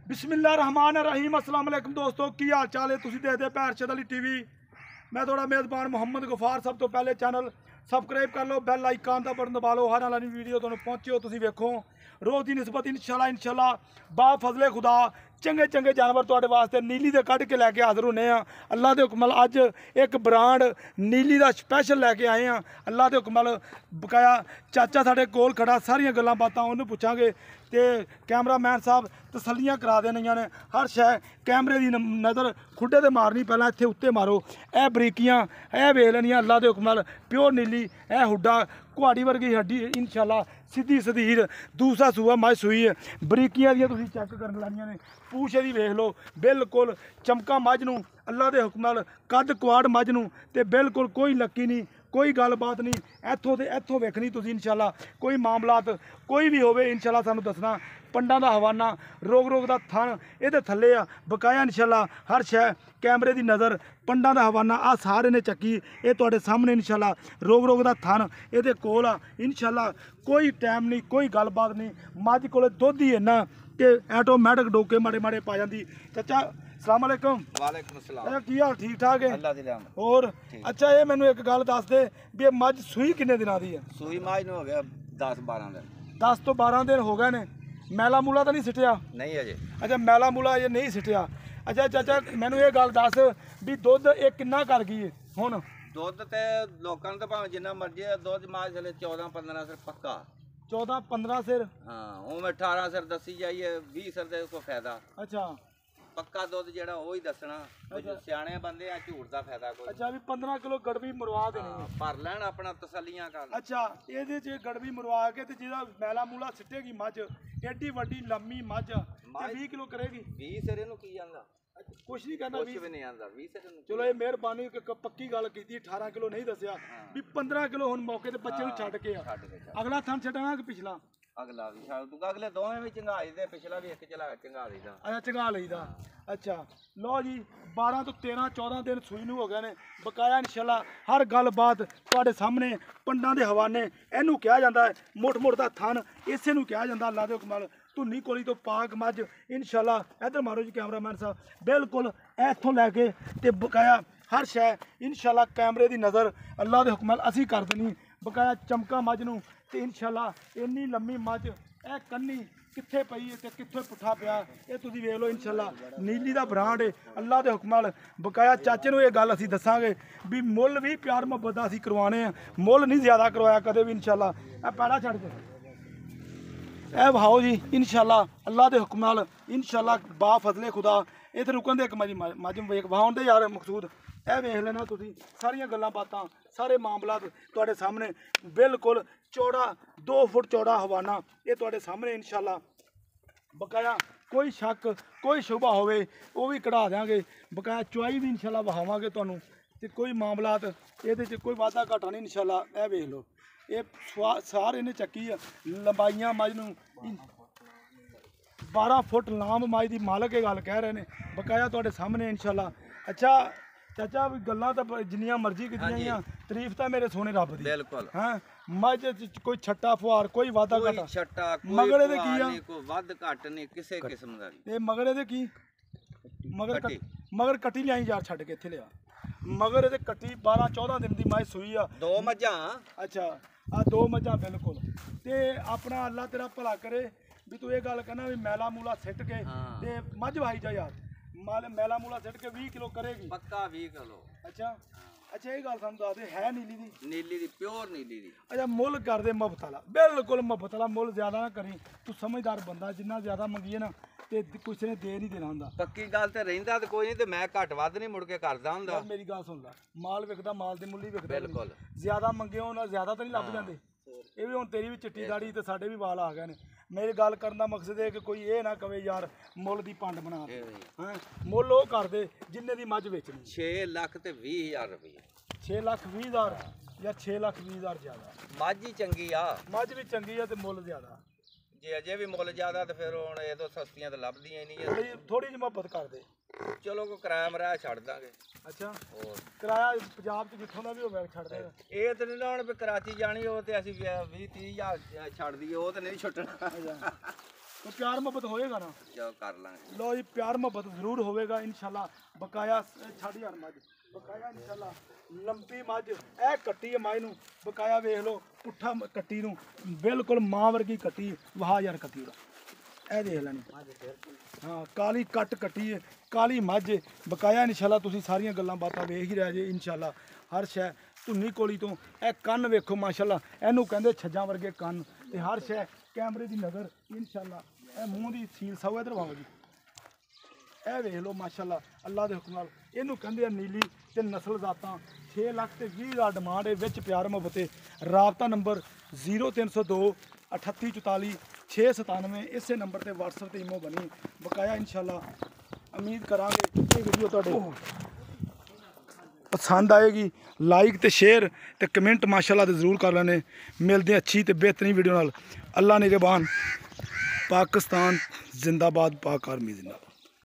बिस्मिल्लाहिर्रहमानिर्रहीम अस्सलाम वालेकुम दोस्तों की हाल चाल है। तुसीं देखदे पे अरशद अली टीवी। मैं थोड़ा मेज़बान मोहम्मद गफार। सब तो पहले चैनल सबसक्राइब कर लो, बैल आइकन का बटन दबा लो, हर वाली वीडियो तुहानूं पहुंचे हो तुसीं वेखो। रोज़ की निस्बत इंशाल्लाह बा फजले खुदा चंगे चंगे जानवर तुहाडे वास्ते नीली दे कढ़ के लैके हाज़र होने आ। अल्लाह दे हुक्म नाल अज एक ब्रांड नीली का स्पैशल लैके आए हैं। अल्लाह दे हुक्म नाल बकाया चाचा साडे कोल खड़ा, सारियां गल्लां बातां उहनूं पुछांगे ते कैमरामैन साहब तसल्लियां करा देनियां ने। हर शै कैमरे की नज़र खुडे ते मारनी, पहला इत्थे उत्ते मारो। ए बरीकियां ए वेख लैनियां अल्लाह दे हुक्म नाल प्योर नीली। ए हुड्डा कुहाड़ी वर्गी हड्डी इंशाल्लाह सीधी सधीर दूसरा सूआ मज सूई है। बरीकियां दियां तुसीं चैक करन लैनियां ने। पूछ दी वेख लो, बिल्कुल चमका मझ नूं अल्लाह दे हुक्म नाल कद कुआड़ मझ नूं ते बिल्कुल कोई लक्की नहीं, कोई गलबात नहीं। इत्थों ते इत्थों वेखनी तुसीं इंशाल्लाह। कोई मामलात कोई भी होवे इंशाल्लाह सानूं दसना। पंडां दा हवाना रोग रोग दा थन इहदे थल्ले आ बकाया इंशाल्लाह हर शै कैमरे की नज़र। पंडां दा हवाना आ सारे ने चक्की ये तुहाडे सामने इंशाल्लाह। रोग रोग दा थन इहदे कोल आ इंशाल्लाह। कोई टाइम नहीं, कोई गलबात नहीं। मझ कोले दुध ही इन्ना कि ऐटोमैटिक डोके माड़े माड़े पा जाती। चाचा अस्सलाम वालेकुम। वालेकुम सलाम। की हाल ठीक ठाक है? अल्लाह दी रहमत। और अच्छा ये मैनू एक गल दस दे भी मझ सूई किन्ने दिनां दी है? सूई माज नूं हो गया 10-12 दिन। 10 तो 12 दिन हो गए ने। मैला मूला तो नहीं सिटिया? नहीं अजे। अच्छा मैला मूला ये नहीं सिटिया। अच्छा चाचा मैनू ये गल दस भी दुध ये किन्ना कर गई है हुण? दुध ते लोकां नूं तां भावें जिन्ना मर्जी है, दुध माज चले 14-15 सिर पक्का। 14-15 सिर? हाँ उवें 18 सिर दसी जाइए 20 सिर दे कोई फायदा। अच्छा पक्का दुध जेड़ा वो ही दसना। अच्छा। सियाणे बंदे आ झूठ दा फायदा कोई। अच्छा भी 15 किलो गड़बी मरवा देनी है। भर लैण अपना तसल्लियां कर। अच्छा ये गड़बी मरवा के ते जिहदा मैला मूला सिटेगी मझ एडी वड्डी लम्मी मझ ते 20 किलो करेगी। 20 सिर इहनूं की आंदा? कुछ नहीं करना, कुछ भी नहीं आंदा 20 सिर इहनूं। चलो ये मेहरबानी पक्की गल की 18 किलो नहीं दसिया भी 15 किलो हुण मौके ते बच्चे नूं छड्ड के आ। अगला थन छड्डना कि पिछला? अगला भी शायद तू अगले दोवें भी चंगा दे, पिछला भी एक चला चंगा दीदा। अच्छा चंगा लईदा। अच्छा लो जी 12 तो 13-14 दिन सूई नूं हो गए ने बकाया इंशाल्लाह। हर गल बात तुहाडे सामने पंडां दे हवाने। इहनूं कहा जांदा है मुठ मुठ दा थन, इसे नूं कहा जांदा अल्लाह दे हुक्म नाल धुन्नी कोली तो पाक मझ इंशाल्लाह। इधर मारो जी कैमरामैन साहब बिल्कुल इत्थों लैके ते बकाया हर शै इंशाल्लाह कैमरे की नज़र अल्लाह दे हुक्म नाल असीं कर देनी। बकाया चमका मझ नूं ते इंशाल्लाह इन्नी लम्मी मझ ए कन्नी कित्थे पई है ते कित्थे पुट्ठा पिया ये तुसीं वेख लो इंशाल्लाह। नीली दा ब्रांड है अल्लाह दे हुक्म नाल। बकाया चाचे नूं ये गल असीं दसांगे भी मुੱਲ भी प्यार मुहब्बत दा असीं करवाने आ, मुੱਲ नहीं ज़्यादा करवाया कदे भी इंशाल्लाह। ए पैड़ा छड्ड के ए वहाओ जी इंशाल्लाह अल्लाह दे हुक्म नाल इंशाल्लाह बा फजले खुदा। इत्थे रुकन दे एक मज वेख वहाउण दे यार मकसूद ए वेख लेना तुसीं। सारियां गल्लां बातां सारे मामलात तुहाडे सामने बिल्कुल चौड़ा 2 फुट चौड़ा हवाना ये तुहाडे सामने इंशाल्लाह। बकाया कोई शक कोई शुबा होवे वो भी कढ़ा देंगे। बकाया चुआई भी इंशाल्लाह वहावांगे तुहानूं ते कोई मामलात ये कोई वाधा घाटा नहीं इंशाल्लाह। ए वेख लो ये सारे ने चक्की लंबाइयां मझ नूं 12 फुट लांब मझ दी मालक ये गल कह रहे हैं बकाया तुहाडे सामने इंशाल्लाह। अच्छा चाचा गल्लां तां जिन्नियां मर्जी कीतियां तारीफ तां मेरे सोने रब दी। बिल्कुल हाँ मझ कोई छट्टा फुहार कोई वाधा घाटा कोई छट्टा कोई मगड़े दे की आ? कोई वध घट नहीं किसी किस्म दा। ये मगड़े दे की मगर कट्टी लियाई यार छड्ड के इत्थे लिया मगर ये कट्टी 12-14 दिन की मझ सूई आ। 2 मझां। अच्छा आ 2 मझां बिल्कुल। ते अपना अल्लाह तेरा भला करे भी तू ये गल कहना भी मैला मूला सिट के ते मझ वाही जा यार। मैला मूला सिट के 20 किलो करेगी पक्का 20 किलो। अच्छा अच्छा ये गल सानूं दस दे है नीली दी? नीली दी प्योर नीली दी। अच्छा मुੱਲ कर दे मुफ्त वाला बिल्कुल मुफ्त वाला। मुੱਲ ज़्यादा ना करी तू समझदार बंदा जिन्ना ज़्यादा मंगिए ना ते किसी ने दे नहीं देना हुंदा। पक्की गल ते रहिंदा ते कोई नहीं ते मैं घट वध नहीं मुड़ के करदा हुंदा। मेरी गल सुन ला माल विकदा माल दे मुੱਲ ही विकदा। बिल्कुल ज़्यादा मंगे ना ज़्यादा तो नहीं लभ जाते। ये भी हुण तेरी भी चिट्टी दाड़ी ते साडे भी वाल आ गए ने। मेरी गल करन दा मकसद है कि कोई ये ना कवे यार मुੱਲ दी पंड बना दे। हाँ मुੱਲ वो कर दे जिन्ने दी मझ बेचनी। 6 लाख ते 20,000 रुपये। 6,20,000 या 6,20,000 ज़्यादा? मझ ही चंगी आ। मझ भी चंगी है ते मुੱਲ ज़्यादा। जे अजे भी मुੱਲ ज़्यादा तो फिर हुण ये तो सस्तियां तो लभदियां ही नहीं। थोड़ी जी मुहब्बत कर दे। चलो कोई किराया मराया छड्ड दांगे। अच्छा किराया पंजाब च जित्थों दा भी होवे छड्ड देगा? ये तो नहीं ना हुण भी कराची जानी हो ते असीं 20-30,000 छड्ड दईए वो तो नहीं छुट्टना। तो प्यार मोहब्बत होएगा ना ਜੋ ਕਰ ਲਾਂਗੇ लो जी प्यार मोहब्बत जरूर होएगा इंशाल्लाह बकाया छड़ यार मज बकाया इंशाल्लाह लंबी मज ए कट्टी है माई नू बकाया वेख लो पुट्ठा कट्टी नू बिल्कुल मां वर्गी कट्टी वाह यार कट्टी दा ए देख लेनी हाँ काली कट कट्टी है काली मज बकाया इंशाल्लाह तुसी सारियां गल्लां बातां वेख ही रह जे इंशाल्लाह हर शै धुन्नी कोली तो ए कंन वेखो माशाल्लाह एनू कहंदे छज्जां वर्गे कंन ते हर शै कैमरे दी नज़र इंशाल्लाह ए मूँह दी सील साओ इधर बाबा जी ਇਹ ਵੇਖ ਲਓ ਮਾਸ਼ਾਅੱਲਾ ਅੱਲਾ ਦੇ ਹੁਕਮ ਨਾਲ ਇਹਨੂੰ ਕਹਿੰਦੇ ਆ ਨੀਲੀ ਤੇ ਨਸਲ ਜ਼ਾਤਾਂ 6 ਲੱਖ ਤੇ 20 ਹਜ਼ਾਰ ਡਿਮਾਂਡ ਹੈ ਵਿੱਚ ਪਿਆਰ ਮੁਹੱਬਤ ਹੈ ਰਾਬਤਾ ਨੰਬਰ 0302 3844 697 ਇਸੇ ਨੰਬਰ ਤੇ WhatsApp ਤੇ ਇਮੋ ਬਣੀ ਬਕਾਇਆ ਇਨਸ਼ਾਅੱਲਾ ਉਮੀਦ ਕਰਾਂਗੇ ਇਹ ਵੀਡੀਓ ਤੁਹਾਡੇ ਪਸੰਦ ਆਏਗੀ ਲਾਈਕ ਤੇ ਸ਼ੇਅਰ ਤੇ ਕਮੈਂਟ ਮਾਸ਼ਾਅੱਲਾ ਤੇ ਜ਼ਰੂਰ ਕਰ ਲੈਣੇ ਮਿਲਦੇ ਅੱਛੀ ਤੇ ਬਿਹਤਰੀਨ ਵੀਡੀਓ ਨਾਲ ਅੱਲਾ ਨਿਗਹਿਬਾਨ पाकिस्तान जिंदाबाद पाक आर्मी जिंदाबाद।